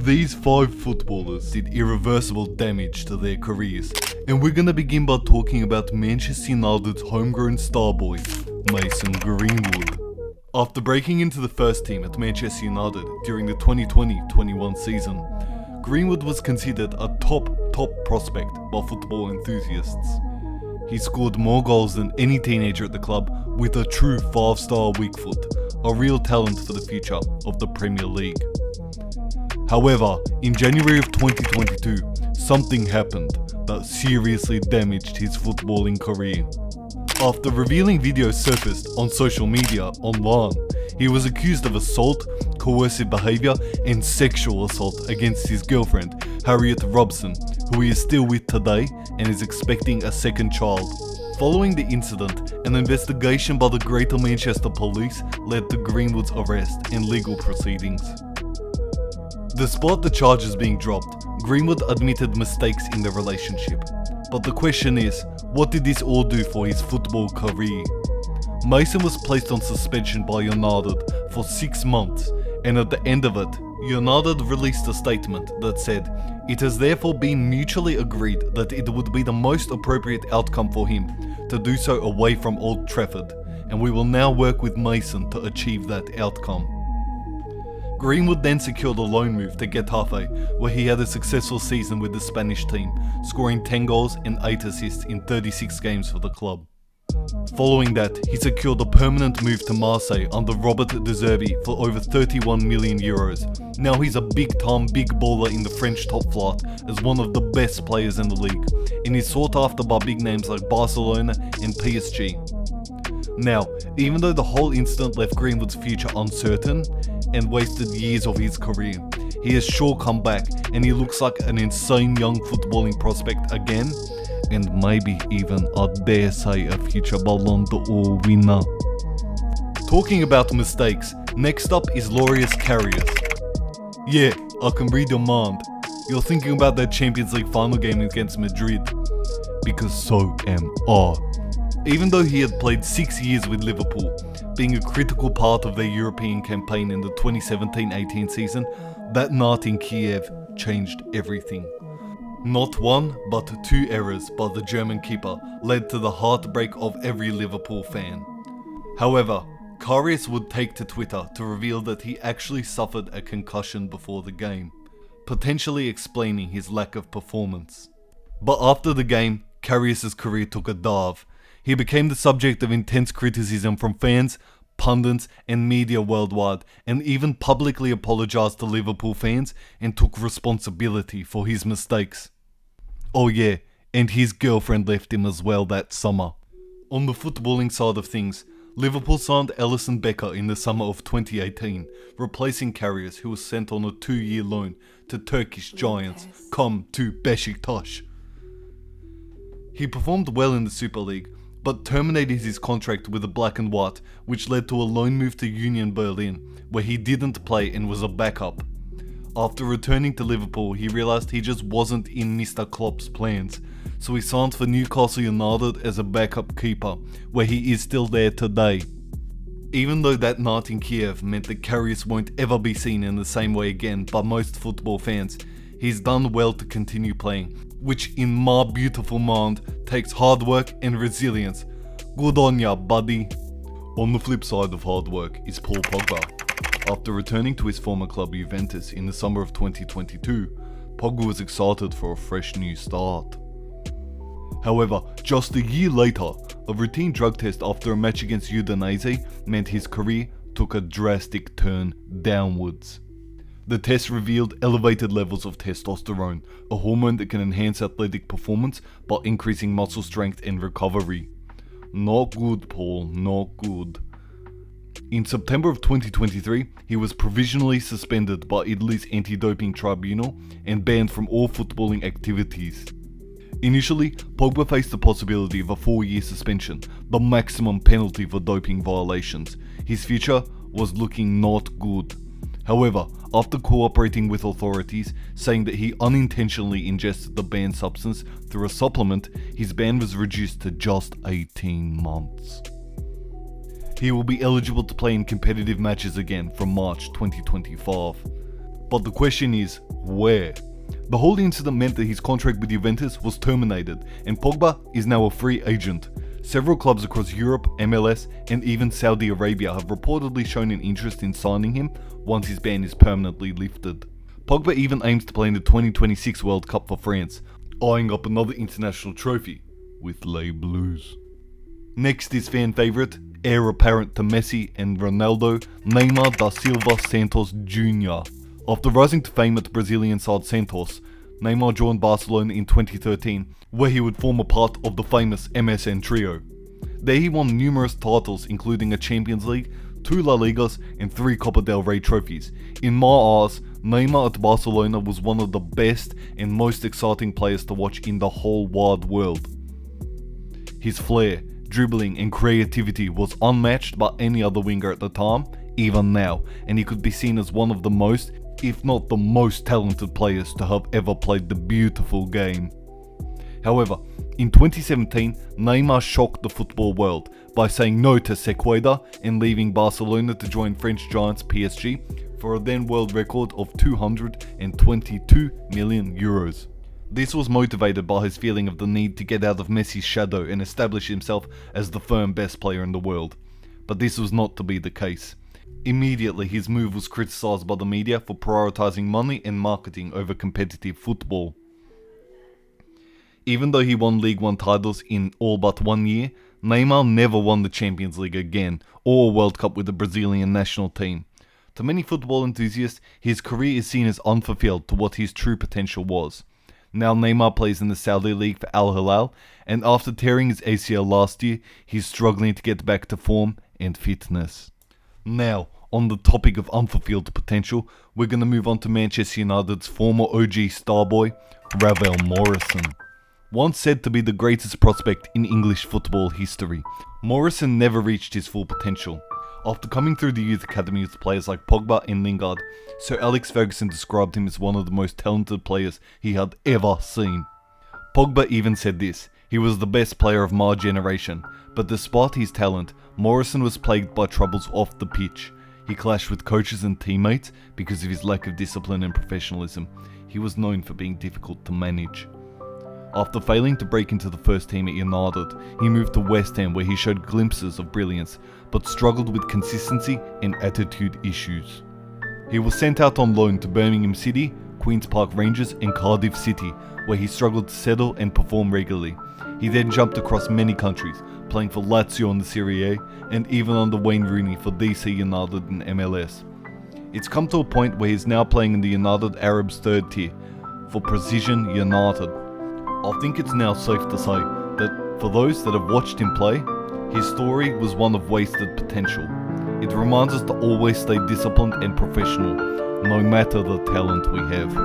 These 5 footballers did irreversible damage to their careers, and we're gonna begin by talking about Manchester United's homegrown star boy, Mason Greenwood. After breaking into the first team at Manchester United during the 2020-21 season, Greenwood was considered a top prospect by football enthusiasts. He scored more goals than any teenager at the club with a true 5-star weak foot, a real talent for the future of the Premier League. However, in January of 2022, something happened that seriously damaged his footballing career. After revealing videos surfaced on social media online, he was accused of assault, coercive behaviour and sexual assault against his girlfriend, Harriet Robson, who he is still with today and is expecting a second child. Following the incident, an investigation by the Greater Manchester Police led to Greenwood's arrest and legal proceedings. Despite the charges being dropped, Greenwood admitted mistakes in the relationship. But the question is, what did this all do for his football career? Mason was placed on suspension by United for 6 months, and at the end of it, United released a statement that said, "It has therefore been mutually agreed that it would be the most appropriate outcome for him to do so away from Old Trafford, and we will now work with Mason to achieve that outcome." Greenwood then secured a loan move to Getafe, where he had a successful season with the Spanish team, scoring 10 goals and 8 assists in 36 games for the club. Following that, he secured a permanent move to Marseille under Robert De Zerbi for over 31 million euros. Now he's a big baller in the French top flight as one of the best players in the league, and is sought after by big names like Barcelona and PSG. Now, even though the whole incident left Greenwood's future uncertain and wasted years of his career, he has sure come back and he looks like an insane young footballing prospect again, and maybe even, I dare say, a future Ballon d'Or winner. Talking about mistakes, next up is Loris Karius. Yeah, I can read your mind. You're thinking about that Champions League final game against Madrid, because so am I. Even though he had played 6 years with Liverpool, being a critical part of their European campaign in the 2017-18 season, that night in Kiev changed everything. Not one, but 2 errors by the German keeper led to the heartbreak of every Liverpool fan. However, Karius would take to Twitter to reveal that he actually suffered a concussion before the game, potentially explaining his lack of performance. But after the game, Karius' career took a dive. He became the subject of intense criticism from fans, pundits and media worldwide, and even publicly apologised to Liverpool fans and took responsibility for his mistakes. Oh yeah, and his girlfriend left him as well that summer. On the footballing side of things, Liverpool signed Alisson Becker in the summer of 2018, replacing Karius, who was sent on a 2-year loan to Turkish giants, come to Beşiktaş. He performed well in the Super League, but terminated his contract with the Black and White, which led to a loan move to Union Berlin, where he didn't play and was a backup. After returning to Liverpool, he realised he just wasn't in Mr. Klopp's plans, so he signed for Newcastle United as a backup keeper, where he is still there today. Even though that night in Kiev meant that Karius won't ever be seen in the same way again by most football fans, he's done well to continue playing, which in my beautiful mind takes hard work and resilience. Good on ya, buddy. On the flip side of hard work is Paul Pogba. After returning to his former club Juventus in the summer of 2022, Pogba was excited for a fresh new start. However, just a year later, a routine drug test after a match against Udinese meant his career took a drastic turn downwards. The test revealed elevated levels of testosterone, a hormone that can enhance athletic performance by increasing muscle strength and recovery. Not good, Paul, not good. In September of 2023, he was provisionally suspended by Italy's anti-doping tribunal and banned from all footballing activities. Initially, Pogba faced the possibility of a 4-year suspension, the maximum penalty for doping violations. His future was looking not good. However, after cooperating with authorities, saying that he unintentionally ingested the banned substance through a supplement, his ban was reduced to just 18 months. He will be eligible to play in competitive matches again from March 2025. But the question is, where? The whole incident meant that his contract with Juventus was terminated, and Pogba is now a free agent. Several clubs across Europe, MLS, and even Saudi Arabia have reportedly shown an interest in signing him once his ban is permanently lifted. Pogba even aims to play in the 2026 World Cup for France, eyeing up another international trophy with Les Bleus. Next is fan favourite, heir apparent to Messi and Ronaldo, Neymar da Silva Santos Jr. After rising to fame at the Brazilian side Santos, Neymar joined Barcelona in 2013, where he would form a part of the famous MSN trio. There he won numerous titles, including a Champions League, 2 La Ligas, and 3 Copa del Rey trophies. In my eyes, Neymar at Barcelona was one of the best and most exciting players to watch in the whole wide world. His flair, dribbling, and creativity was unmatched by any other winger at the time, even now, and he could be seen as one of the most, if not the most talented players to have ever played the beautiful game. However, in 2017, Neymar shocked the football world by saying no to Sequeda and leaving Barcelona to join French giants PSG for a then world record of 222 million euros. This was motivated by his feeling of the need to get out of Messi's shadow and establish himself as the firm best player in the world. But this was not to be the case. Immediately, his move was criticised by the media for prioritising money and marketing over competitive football. Even though he won League One titles in all but 1 year, Neymar never won the Champions League again, or a World Cup with the Brazilian national team. To many football enthusiasts, his career is seen as unfulfilled to what his true potential was. Now Neymar plays in the Saudi League for Al Hilal, and after tearing his ACL last year, he's struggling to get back to form and fitness. Now, on the topic of unfulfilled potential, we're going to move on to Manchester United's former OG star boy, Ravel Morrison. Once said to be the greatest prospect in English football history, Morrison never reached his full potential. After coming through the youth academy with players like Pogba and Lingard, Sir Alex Ferguson described him as one of the most talented players he had ever seen. Pogba even said this: "He was the best player of my generation, but despite his talent, Morrison was plagued by troubles off the pitch. He clashed with coaches and teammates because of his lack of discipline and professionalism. He was known for being difficult to manage." After failing to break into the first team at United, he moved to West Ham where he showed glimpses of brilliance, but struggled with consistency and attitude issues. He was sent out on loan to Birmingham City, Queen's Park Rangers and Cardiff City, where he struggled to settle and perform regularly. He then jumped across many countries, playing for Lazio in the Serie A and even under Wayne Rooney for DC United in MLS. It's come to a point where he's now playing in the United Arabs third tier for Precision United. I think it's now safe to say that for those that have watched him play, his story was one of wasted potential. It reminds us to always stay disciplined and professional, no matter the talent we have.